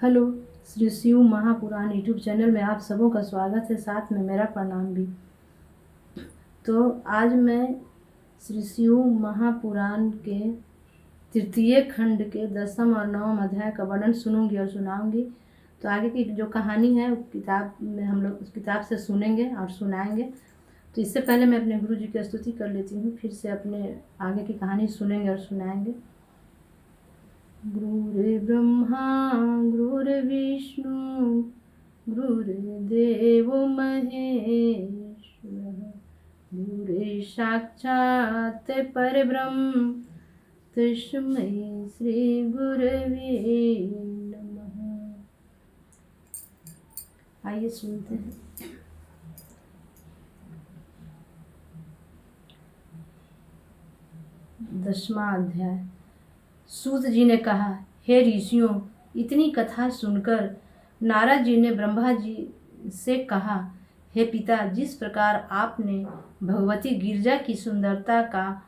Hello. Shri Shiv Mahapuran YouTube channel में आप सबों का स्वागत है, साथ में मेरा प्रणाम भी। तो आज मैं श्री शिव महापुराण के तृतीय खंड के 10 और 9 अध्याय का वर्णन सुनूंगी और सुनाऊंगी। तो आगे की जो कहानी है वो किताब में हम लोग उस किताब से सुनेंगे और सुनाएंगे। तो इससे पहले मैं अपने गुरु जी की स्तुति कर लेती हूँ, फिर से अपने आगे की कहानी सुनेंगे और सुनाएंगे। गुरुर्ब्रह्मा गुरुर्विष्णु गुरुर्देवो महेश्वरः, गुरुः साक्षात् परब्रह्म तस्मै श्री गुरवे नमः। आइए सुनते हैं। 10वां अध्याय। सूत जी ने कहा, हे ऋषियों, इतनी कथा सुनकर नारद जी ने ब्रह्मा जी से कहा, हे पिता, जिस प्रकार आपने भगवती गिरजा की सुंदरता का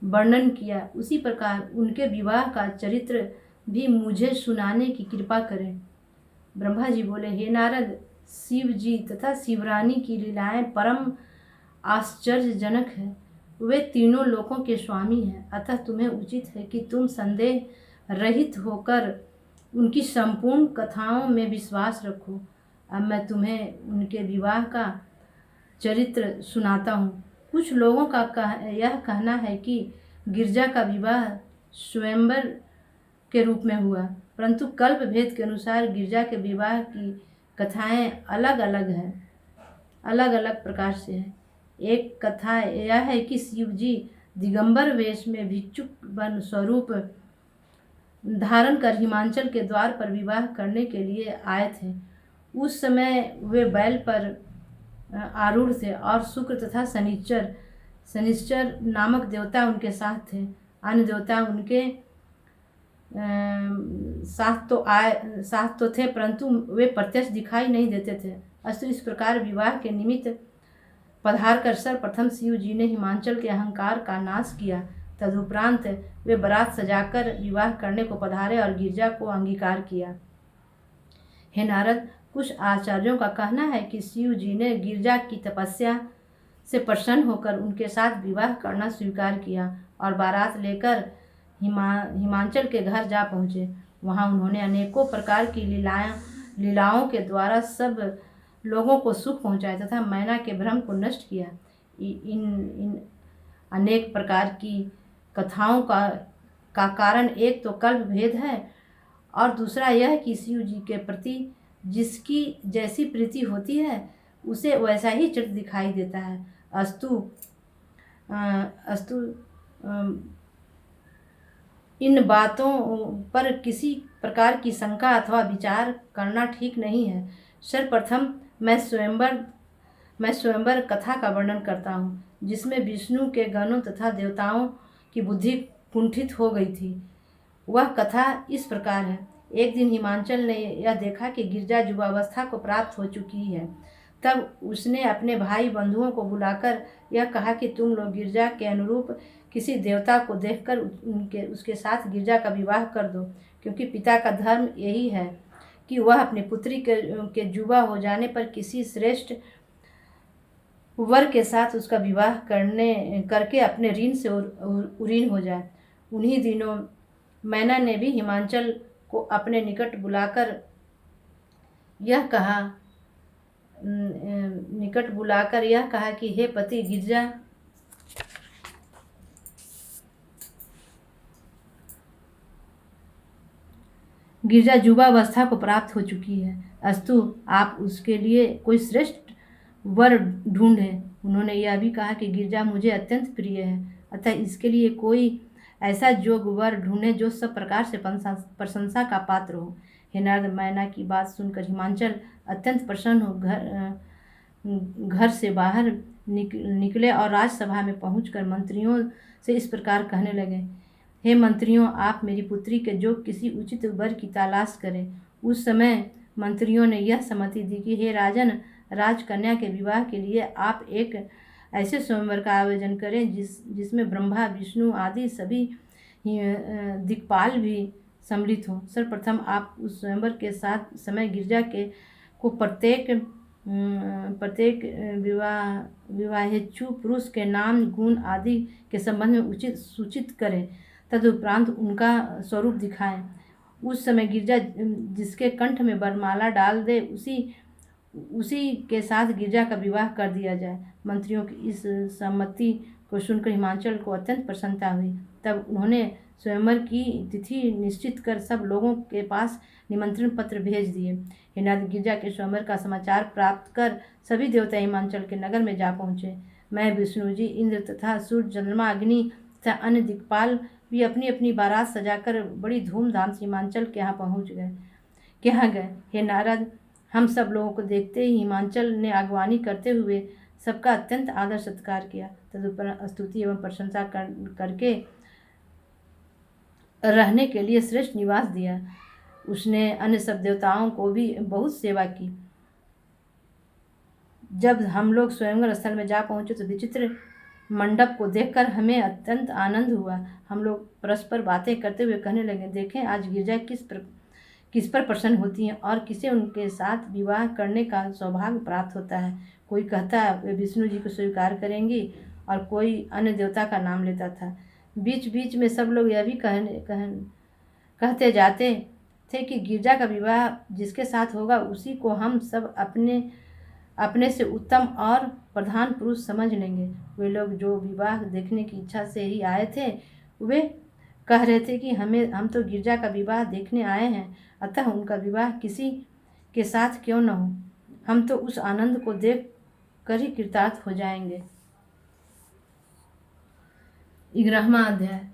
वर्णन किया, उसी प्रकार उनके विवाह का चरित्र भी मुझे सुनाने की कृपा करें। ब्रह्मा जी बोले, हे नारद, शिव जी तथा शिवरानी की लीलाएं परम आश्चर्यजनक है। वे तीनों लोकों के स्वामी हैं, अतः तुम्हें उचित है कि तुम संदेह रहित होकर उनकी संपूर्ण कथाओं में विश्वास रखो। अब मैं तुम्हें उनके विवाह का चरित्र सुनाता हूँ। कुछ लोगों का यह कहना है कि गिरजा का विवाह स्वयंवर के रूप में हुआ, परंतु कल्प भेद के अनुसार गिरजा के विवाह की कथाएं अलग अलग प्रकार से है। एक कथा यह है कि शिव जी दिगंबर वेश में भिक्षुक बन स्वरूप धारण कर हिमाचल के द्वार पर विवाह करने के लिए आए थे। उस समय वे बैल पर आरूढ़ थे और शुक्र तथा शनिश्चर नामक देवता उनके साथ थे। अन्य देवता उनके साथ तो थे, परंतु वे प्रत्यक्ष दिखाई नहीं देते थे। अस्तु इस प्रकार विवाह के निमित्त पधार कर सर्वप्रथम शिव जी ने हिमाचल के अहंकार का नाश किया। तदुपरांत वे बारात सजाकर विवाह करने को पधारे और गिरजा को अंगीकार किया। हे नारद, कुछ आचार्यों का कहना है कि शिव जी ने गिरजा की तपस्या से प्रसन्न होकर उनके साथ विवाह करना स्वीकार किया और बारात लेकर हिमाचल के घर जा पहुँचे। वहाँ उन्होंने अनेकों प्रकार की लीलाओं के द्वारा सब लोगों को सुख पहुँचाया तथा मैना के भ्रम को नष्ट किया। इन अनेक प्रकार की कथाओं का कारण एक तो कल्प भेद है और दूसरा यह कि शिव जी के प्रति जिसकी जैसी प्रीति होती है उसे वैसा ही चित्र दिखाई देता है। अस्तु इन बातों पर किसी प्रकार की शंका अथवा विचार करना ठीक नहीं है। सर्वप्रथम मैं स्वयंवर कथा का वर्णन करता हूँ, जिसमें विष्णु के गणों तथा देवताओं की बुद्धि कुंठित हो गई थी। वह कथा इस प्रकार है। एक दिन हिमाचल ने यह देखा कि गिरजा युवावस्था को प्राप्त हो चुकी है। तब उसने अपने भाई बंधुओं को बुलाकर यह कहा कि तुम लोग गिरजा के अनुरूप किसी देवता को देखकर उसके साथ गिरजा का विवाह कर दो, क्योंकि पिता का धर्म यही है कि वह अपनी पुत्री के युवा हो जाने पर किसी श्रेष्ठ वर के साथ उसका विवाह करके अपने ऋण से उरीन हो जाए। उन्हीं दिनों मैना ने भी हिमाचल को अपने निकट बुलाकर यह कहा कि हे पति गिरजा युवावस्था को प्राप्त हो चुकी है। अस्तु आप उसके लिए कोई श्रेष्ठ वर ढूंढे। उन्होंने यह भी कहा कि गिरजा मुझे अत्यंत प्रिय है, अतः इसके लिए कोई ऐसा जोग वर ढूंढे जो सब प्रकार से प्रशंसा का पात्र हो। हे नारद, मैना की बात सुनकर हिमाचल अत्यंत प्रसन्न हो घर से बाहर निकले और राजसभा में पहुंचकर मंत्रियों से इस प्रकार कहने लगे, हे मंत्रियों, आप मेरी पुत्री के जो किसी उचित वर की तलाश करें। उस समय मंत्रियों ने यह सम्मति दी कि हे राजन, राजकन्या के विवाह के लिए आप एक ऐसे स्वयंवर का आयोजन करें जिसमें ब्रह्मा विष्णु आदि सभी दिक्पाल भी सम्मिलित हो। सर्वप्रथम आप उस स्वयंवर के साथ समय गिरजा के को प्रत्येक विवाहेच्छु पुरुष के नाम, गुण आदि के संबंध में उचित सूचित करें। तदुपरांत उनका स्वरूप दिखाएं। उस समय गिरजा जिसके कंठ में वरमाला डाल दे उसी के साथ गिरजा का विवाह कर दिया जाए। मंत्रियों की इस सम्मति को सुनकर हिमांचल को अत्यंत प्रसन्नता हुई। तब उन्होंने स्वयंवर की तिथि निश्चित कर सब लोगों के पास निमंत्रण पत्र भेज दिए। हे नारद, गिरजा के स्वयंवर का समाचार प्राप्त कर सभी देवता हिमांचल के नगर में जा पहुँचे। मैं, विष्णु जी, इंद्र तथा सूर्य, चंद्रमा, अग्नि तथा अन्य दिक्पाल भी अपनी अपनी बारात सजाकर बड़ी धूमधाम से हिमांचल के यहाँ गए। हे नारद, हम सब लोगों को देखते ही हिमांचल ने अगवानी करते हुए सबका अत्यंत आदर सत्कार किया। तदुपरांत स्तुति एवं प्रशंसा करके रहने के लिए श्रेष्ठ निवास दिया। उसने अन्य सब देवताओं को भी बहुत सेवा की। जब हम लोग स्वयंवर स्थल में जा पहुंचे तो विचित्र मंडप को देखकर हमें अत्यंत आनंद हुआ। हम लोग परस्पर बातें करते हुए कहने लगे, देखें आज गिरजा किस पर प्रसन्न होती हैं और किसे उनके साथ विवाह करने का सौभाग्य प्राप्त होता है। कोई कहता वे विष्णु जी को स्वीकार करेंगी और कोई अन्य देवता का नाम लेता था। बीच बीच में सब लोग यह भी कहते जाते थे कि गिरजा का विवाह जिसके साथ होगा उसी को हम सब अपने से उत्तम और प्रधान पुरुष समझ लेंगे। वे लोग जो विवाह देखने की इच्छा से ही आए थे वे कह रहे थे कि हम तो गिरजा का विवाह देखने आए हैं, अतः उनका विवाह किसी के साथ क्यों न हो, हम तो उस आनंद को देख कर ही कृतार्थ हो जाएंगे। 11वां अध्याय।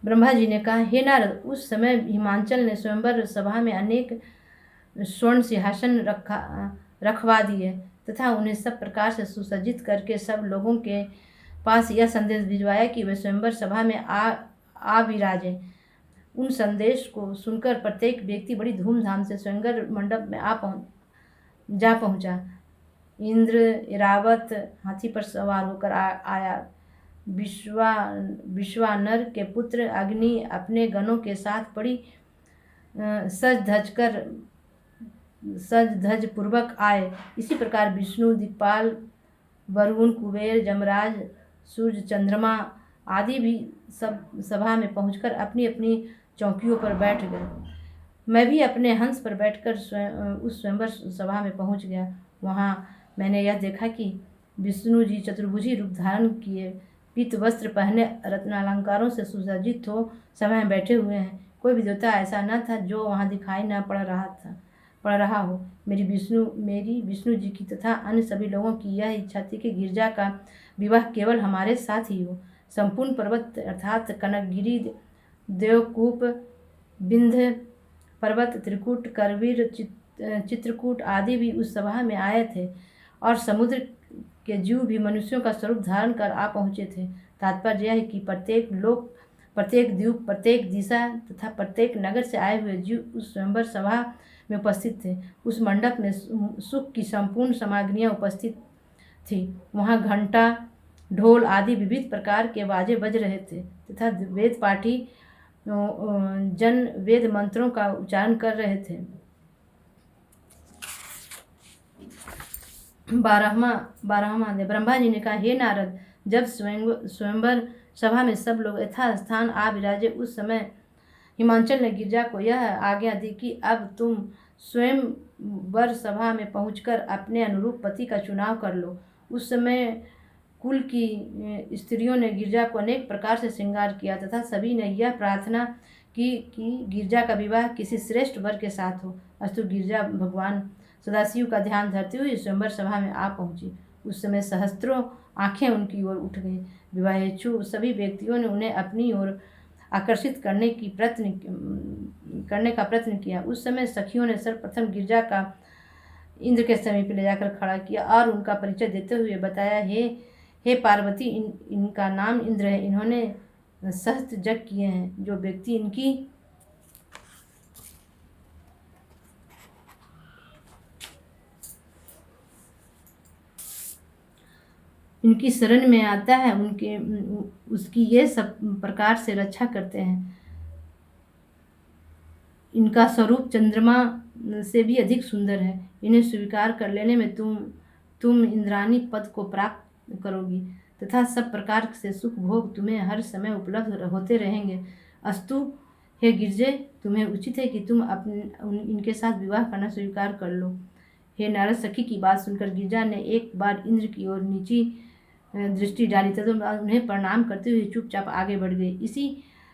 ब्रह्मा जी ने कहा, हे नारद, उस समय हिमांचल ने स्वयंवर सभा में अनेक स्वर्ण सिंहासन रखवा दिए तथा उन्हें सब प्रकार से सुसज्जित करके सब लोगों के पास यह संदेश भिजवाया कि वे स्वयंवर सभा में आ विराजे। उन संदेश को सुनकर प्रत्येक व्यक्ति बड़ी धूमधाम से स्वयंवर मंडप में जा पहुंचा। इंद्र ऐरावत हाथी पर सवार होकर आया। विश्वानर के पुत्र अग्नि अपने गणों के साथ बड़ी सज धज पूर्वक आए। इसी प्रकार विष्णु, दिक्पाल, वरुण, कुबेर, जमराज, सूर्य, चंद्रमा आदि भी सब सभा में पहुंचकर अपनी अपनी चौकियों पर बैठ गए। मैं भी अपने हंस पर बैठकर उस स्वयंवर सभा में पहुंच गया। वहां मैंने यह देखा कि विष्णु जी चतुर्भुजी रूप धारण किए, पीत वस्त्र पहने, रत्नालंकारों से सुसज्जित हो सभा में बैठे हुए हैं। कोई भी देवता ऐसा न था जो वहां दिखाई न पड़ रहा हो। मेरी विष्णु जी की तथा अन्य सभी लोगों की यह इच्छा थी कि गिरजा का विवाह केवल हमारे साथ ही हो। संपूर्ण पर्वत अर्थात कनकगिरी, देवकूप, विंध्य पर्वत, त्रिकूट, करवीर, चित्रकूट आदि भी उस सभा में आए थे और समुद्र के जीव भी मनुष्यों का स्वरूप धारण कर आ पहुँचे थे। तात्पर्य यह है कि प्रत्येक लोक, प्रत्येक द्वीप, प्रत्येक दिशा तथा प्रत्येक नगर से आए हुए जीव उस स्वयंवर सभा में उपस्थित थे। उस मंडप में सुख की संपूर्ण सामग्रियाँ उपस्थित थी। वहाँ घंटा, ढोल आदि विविध प्रकार के बाजे बज रहे थे तथा वेद पाठी जन वेद मंत्रों का उच्चारण कर रहे थे। 12वां अध्याय। ब्रह्मा जी ने कहा, हे नारद, जब स्वयंवर सभा में सब लोग यथास्थान आ विराजे उस समय हिमांचल ने गिरजा को यह आज्ञा दी कि अब तुम स्वयंवर सभा में पहुंचकर अपने अनुरूप पति का चुनाव कर लो। उस समय कुल की स्त्रियों ने गिरजा को अनेक प्रकार से श्रृंगार किया तथा सभी ने यह प्रार्थना की कि गिरजा का विवाह किसी श्रेष्ठ वर के साथ हो। अस्तु गिरजा भगवान सदाशिव का ध्यान धरते हुए स्वयंवर सभा में आ पहुंची। उस समय सहस्त्रों आंखें उनकी ओर उठ गईं। विवाहेच्छु सभी व्यक्तियों ने उन्हें अपनी ओर आकर्षित करने का प्रयत्न किया। उस समय सखियों ने सर्वप्रथम गिरजा का इंद्र के समीप ले जाकर खड़ा किया और उनका परिचय देते हुए बताया, हे पार्वती, इनका नाम इंद्र है। इन्होंने सहस्त्र यज्ञ किए हैं। जो व्यक्ति इनकी शरण में आता है उनके उसकी ये सब प्रकार से रक्षा करते हैं। इनका स्वरूप चंद्रमा से भी अधिक सुंदर है। इन्हें स्वीकार कर लेने में तुम इंद्राणी पद को प्राप्त करोगी तथा सब प्रकार से सुख भोग तुम्हें हर समय उपलब्ध होते रहेंगे। अस्तु हे गिरजे, तुम्हें उचित है कि तुम इनके साथ विवाह करना स्वीकार कर लो। हे नारद सखी की बात सुनकर गिरजा ने एक बार इंद्र की ओर नीची दृष्टि डाली तथा उन्हें प्रणाम करते हुए चुपचाप आगे बढ़ गई।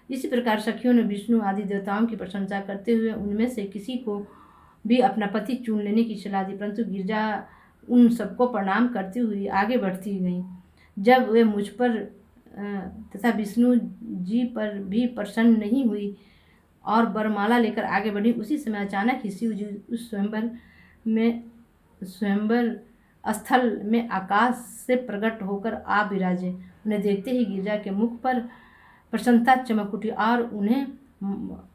इसी प्रकार सखियों ने विष्णु आदि देवताओं की प्रशंसा करते हुए उनमें से किसी को भी अपना पति चुन लेने की सलाह दी, परंतु गिरजा उन सबको प्रणाम करती हुई आगे बढ़ती गई। जब वे मुझ पर तथा विष्णु जी पर भी प्रसन्न नहीं हुई और वरमाला लेकर आगे बढ़ी, उसी समय अचानक ही शिव जी उस स्वयंवर स्थल में आकाश से प्रकट होकर आ विराजे। उन्हें देखते ही गिरजा के मुख पर प्रसन्नता चमक उठी और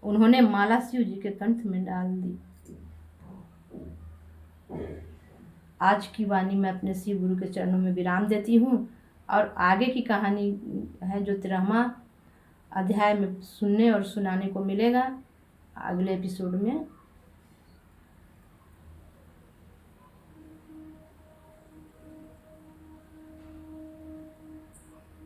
उन्होंने माला शिव जी के कंठ में डाल दी। आज की वाणी में अपने शिव गुरु के चरणों में विराम देती हूँ और आगे की कहानी है जो 13वां अध्याय में सुनने और सुनाने को मिलेगा अगले एपिसोड में।